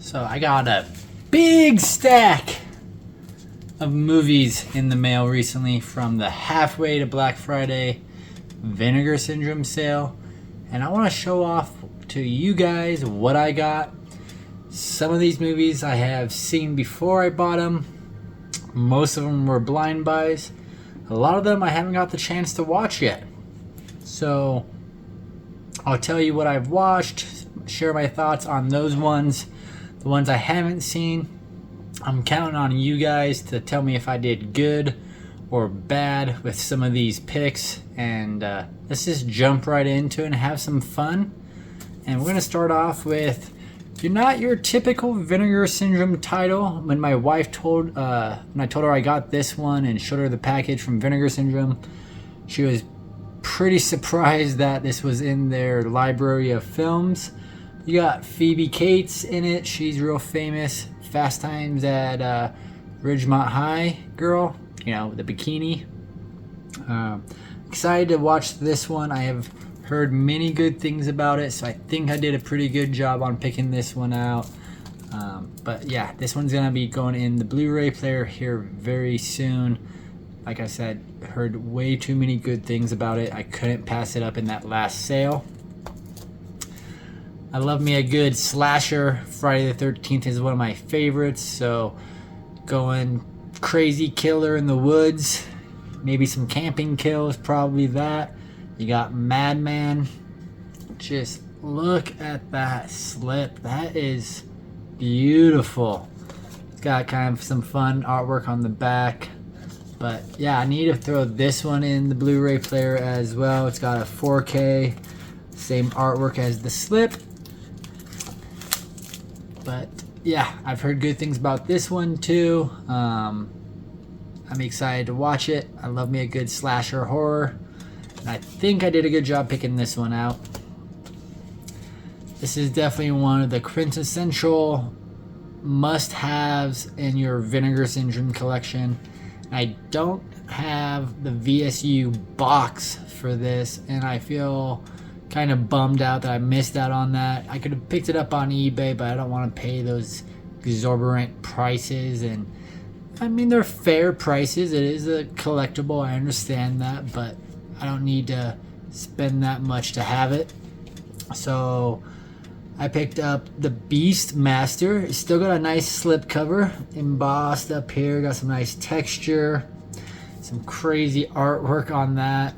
So I got a big stack of movies in the mail recently from the halfway to Black Friday Vinegar Syndrome sale, and I want to show off to you guys what I got. Some of these movies I have seen before I bought them. Most of them were blind buys. A lot of them I haven't got the chance to watch yet. So I'll tell you what I've watched, share my thoughts on those ones. The ones I haven't seen, I'm counting on you guys to tell me if I did good or bad with some of these picks. And let's just jump right into it and have some fun. And we're going to start off with, you're not your typical Vinegar Syndrome title. When my wife when I told her I got this one and showed her the package from Vinegar Syndrome, she was pretty surprised that this was in their library of films. You got Phoebe Cates in it. She's real famous. Fast Times at Ridgemont High girl, you know, the bikini. Excited to watch this one. I have heard many good things about it, so I think I did a pretty good job on picking this one out. But yeah, this one's gonna be going in the Blu-ray player here very soon. Like I said, heard way too many good things about it. I couldn't pass it up in that last sale. I love me a good slasher. Friday the 13th is one of my favorites, so going crazy killer in the woods, maybe some camping kills, probably that. You got Madman. Just look at that slip. That is beautiful. It's got kind of some fun artwork on the back. But yeah, I need to throw this one in the Blu-ray player as well. It's got a 4K, same artwork as the slip. But yeah, I've heard good things about this one too. I'm excited to watch it. I love me a good slasher horror. And I think I did a good job picking this one out. This is definitely one of the quintessential must-haves in your Vinegar Syndrome collection. I don't have the VSU box for this, and I feel kind of bummed out that I missed out on that. I could have picked it up on eBay, but I don't want to pay those exorbitant prices. And I mean, they're fair prices. It is a collectible, I understand that, but I don't need to spend that much to have it. So I picked up the Beastmaster. It's still got a nice slip cover, embossed up here, got some nice texture, some crazy artwork on that.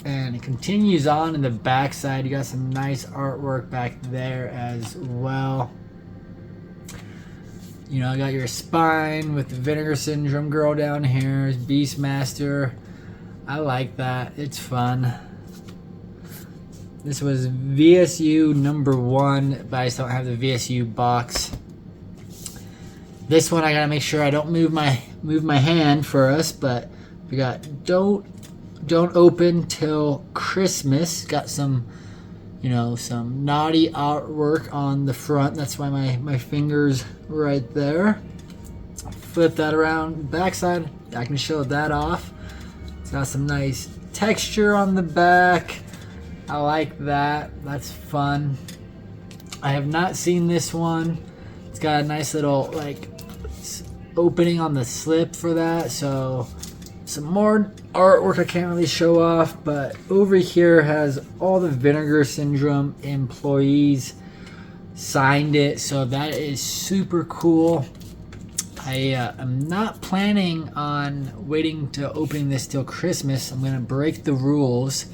And it continues on in the back side. You got some nice artwork back there as well. You know, I got your spine with the Vinegar Syndrome girl down here. Beastmaster. I like that. It's fun. This was VSU #1, but I just don't have the VSU box. This one I gotta make sure I don't move my hand for us, but we got Don't Open Till Christmas. Got some, you know, some naughty artwork on the front. That's why my finger's right there. Flip that around. Backside, I can show that off. It's got some nice texture on the back. I like that. That's fun. I have not seen this one. It's got a nice little like opening on the slip for that. So some more artwork I can't really show off, but over here has all the Vinegar Syndrome employees signed it, so that is super cool. I am not planning on waiting to open this till Christmas. I'm gonna break the rules,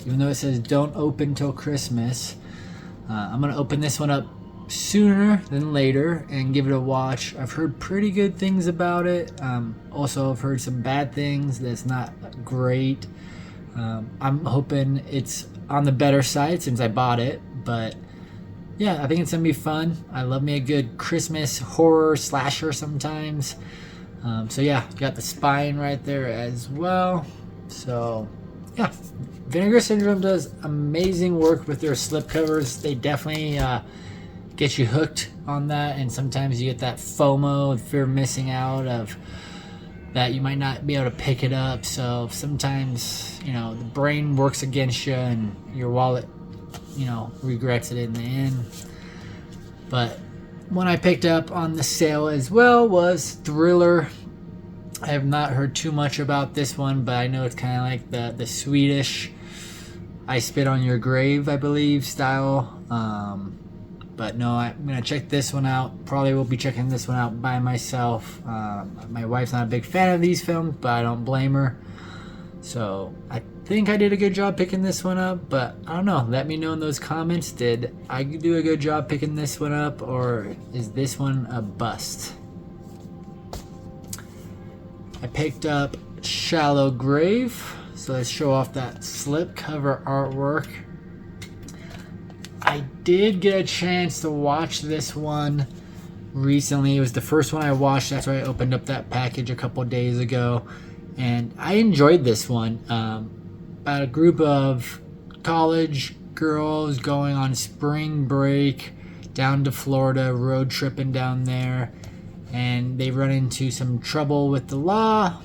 even though it says don't open till Christmas. I'm gonna open this one up sooner than later and give it a watch. I've heard pretty good things about it. Also, I've heard some bad things that's not great. I'm hoping it's on the better side since I bought it, but yeah, I think it's gonna be fun. I love me a good Christmas horror slasher sometimes. So yeah, got the spine right there as well. So yeah, Vinegar Syndrome does amazing work with their slipcovers. They definitely get you hooked on that, and sometimes you get that FOMO, fear of missing out, of that you might not be able to pick it up. So sometimes, you know, the brain works against you and your wallet, you know, regrets it in the end. But one I picked up on the sale as well was Thriller. I have not heard too much about this one, but I know it's kind of like the Swedish I Spit on Your Grave, I believe, style. But no, I'm going to check this one out. Probably will be checking this one out by myself. My wife's not a big fan of these films, but I don't blame her. So I think I did a good job picking this one up, but I don't know. Let me know in those comments. Did I do a good job picking this one up, or is this one a bust? I picked up Shallow Grave. So let's show off that slipcover artwork. I did get a chance to watch this one recently. It was the first one I watched. That's why I opened up that package a couple days ago. And I enjoyed this one. About a group of college girls going on spring break down to Florida, road tripping down there. And they run into some trouble with the law.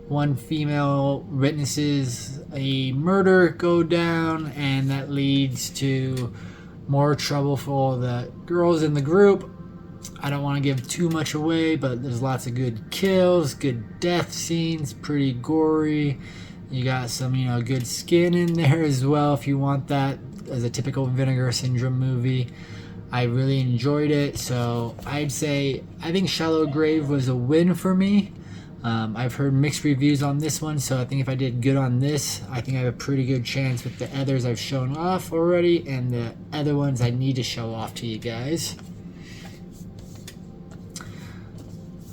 One female witnesses a murder go down, and that leads to more trouble for the girls in the group. I don't want to give too much away, but there's lots of good kills, good death scenes, pretty gory. You got some, good skin in there as well if you want that as a typical Vinegar Syndrome movie. I really enjoyed it, so I think Shallow Grave was a win for me. I've heard mixed reviews on this one, so I think if I did good on this, I think I have a pretty good chance with the others I've shown off already, and the other ones I need to show off to you guys.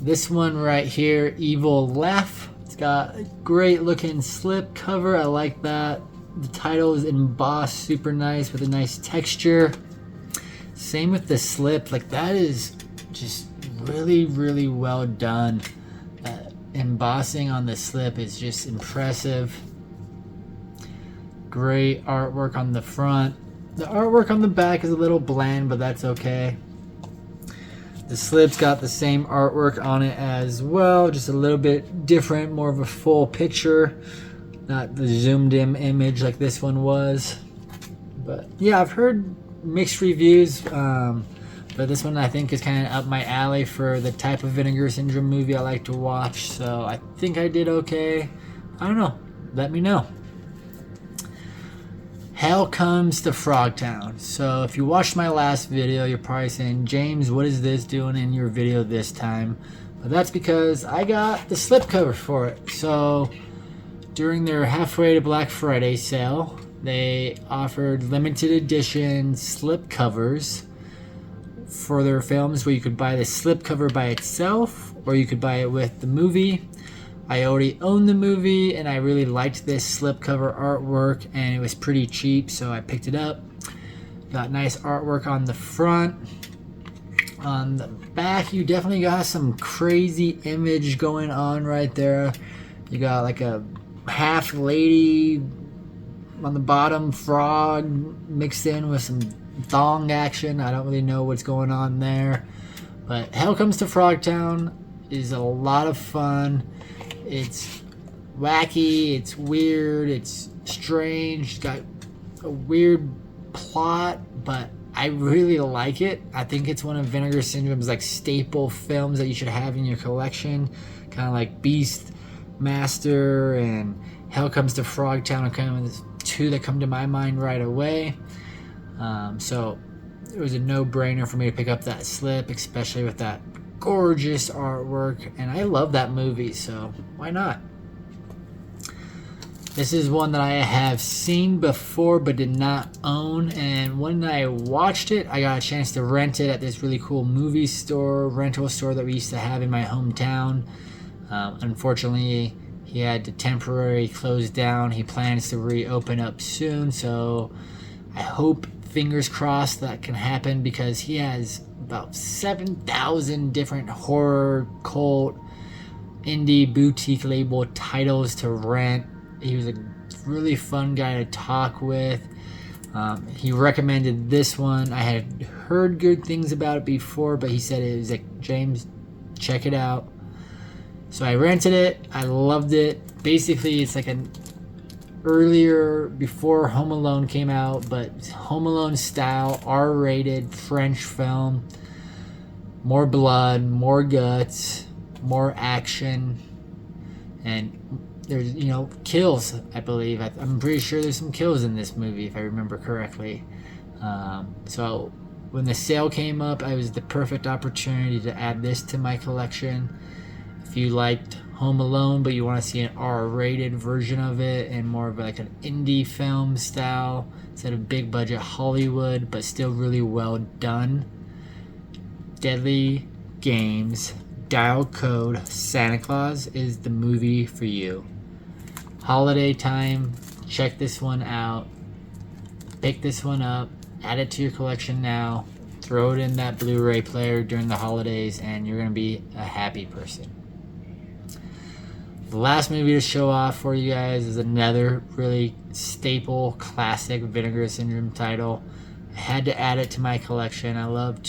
This one right here, Evil Laugh. It's got a great looking slip cover. I like that. The title is embossed super nice with a nice texture. Same with the slip. That is just really, really well done. Embossing on the slip is just impressive. Great artwork on the front. The artwork on the back is a little bland, but that's okay. The slip's got the same artwork on it as well, just a little bit different, more of a full picture, not the zoomed in image like this one was. But yeah, I've heard mixed reviews, but this one I think is kind of up my alley for the type of Vinegar Syndrome movie I like to watch, so I think I did okay. I don't know. Let me know. Hell Comes to Frogtown. So if you watched my last video, you're probably saying, James, what is this doing in your video this time? But that's because I got the slipcover for it. So during their halfway to Black Friday sale, they offered limited edition slipcovers for their films where you could buy the slipcover by itself or you could buy it with the movie. I already own the movie and I really liked this slipcover artwork and it was pretty cheap, so I picked it up. Got nice artwork on the front. On the back, you definitely got some crazy image going on right there. You got like a half lady on the bottom, frog mixed in with some thong action. I don't really know what's going on there, but Hell Comes to Frogtown is a lot of fun. It's wacky, it's weird, it's strange, it's got a weird plot, but I really like it. I think it's one of Vinegar Syndrome's staple films that you should have in your collection, kind of like Beast Master and Hell Comes to Frogtown are kind of the two that come to my mind right away. So it was a no-brainer for me to pick up that slip, especially with that gorgeous artwork, and I love that movie, so why not? This is one that I have seen before but did not own, and when I watched it, I got a chance to rent it at this really cool movie store, rental store that we used to have in my hometown. Unfortunately, he had to temporarily close down. He plans to reopen up soon, so I hope, fingers crossed, that can happen, because he has about 7,000 different horror, cult, indie, boutique label titles to rent. He was a really fun guy to talk with. He recommended this one. I had heard good things about it before, but he said it was like, James, check it out. So I rented it. I loved it. Basically, it's like a earlier, before Home Alone came out, but Home Alone style, R-rated French film. More blood, more guts, more action, and there's, you know, kills, I believe. I'm pretty sure there's some kills in this movie, if I remember correctly. So when the sale came up, it was the perfect opportunity to add this to my collection. If you liked Home Alone, but you want to see an R-rated version of it and more of like an indie film style instead of big budget Hollywood, but still really well done, Deadly Games Dial Code Santa Claus is the movie for you. Holiday time, check this one out. Pick this one up, add it to your collection now, throw it in that Blu-ray player during the holidays, and you're going to be a happy person. The last movie to show off for you guys is another really staple, classic Vinegar Syndrome title. I had to add it to my collection. I love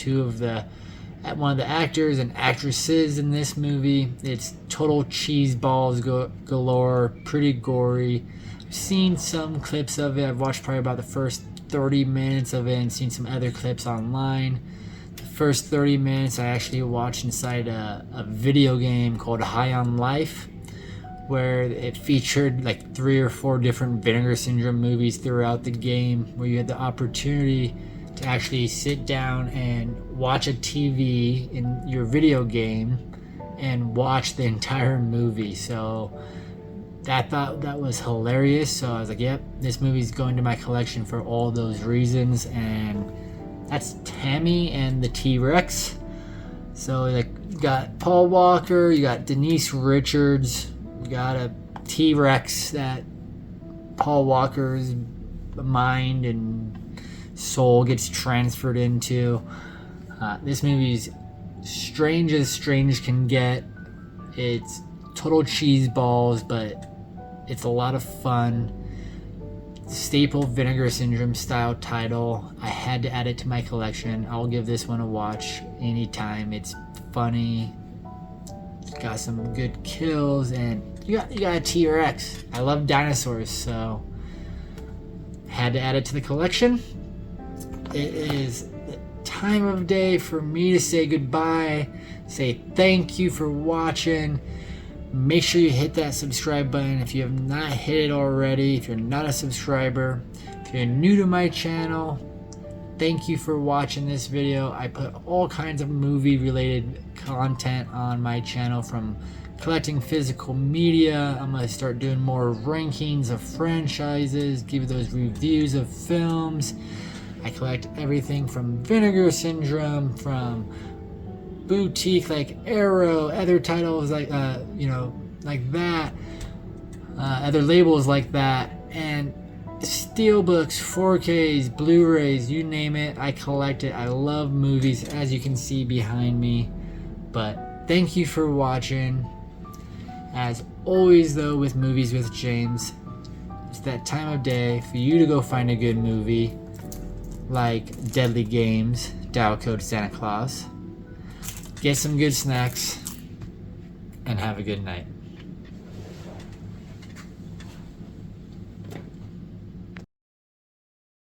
one of the actors and actresses in this movie. It's total cheese balls galore, pretty gory. I've seen some clips of it. I've watched probably about the first 30 minutes of it and seen some other clips online. The first 30 minutes I actually watched inside a video game called High on Life, where it featured like 3 or 4 different Vinegar Syndrome movies throughout the game, where you had the opportunity to actually sit down and watch a TV in your video game and watch the entire movie. So I thought that was hilarious. So I was like, yep, this movie's going to my collection for all those reasons. And that's Tammy and the T-Rex. So like, you got Paul Walker, you got Denise Richards, you got a T-Rex that Paul Walker's mind and soul gets transferred into. This movie's strange as strange can get. It's total cheese balls, but it's a lot of fun. Staple Vinegar Syndrome style title. I had to add it to my collection. I'll give this one a watch anytime. It's funny. It's got some good kills, and you got a T-Rex. I love dinosaurs, so had to add it to the collection. It is the time of day for me to say goodbye, say thank you for watching. Make sure you hit that subscribe button if you have not hit it already. If you're not a subscriber, if you're new to my channel, thank you for watching this video. I put all kinds of movie related content on my channel, from collecting physical media. I'm going to start doing more rankings of franchises, give you those reviews of films. I collect everything from Vinegar Syndrome, from boutique like Arrow, other titles like like that, other labels like that, and steelbooks, 4Ks, Blu-rays, you name it, I collect it. I love movies, as you can see behind me. But thank you for watching. As always though, with Movies with James, it's that time of day for you to go find a good movie like Deadly Games, Dial Code Santa Claus. Get some good snacks, and have a good night.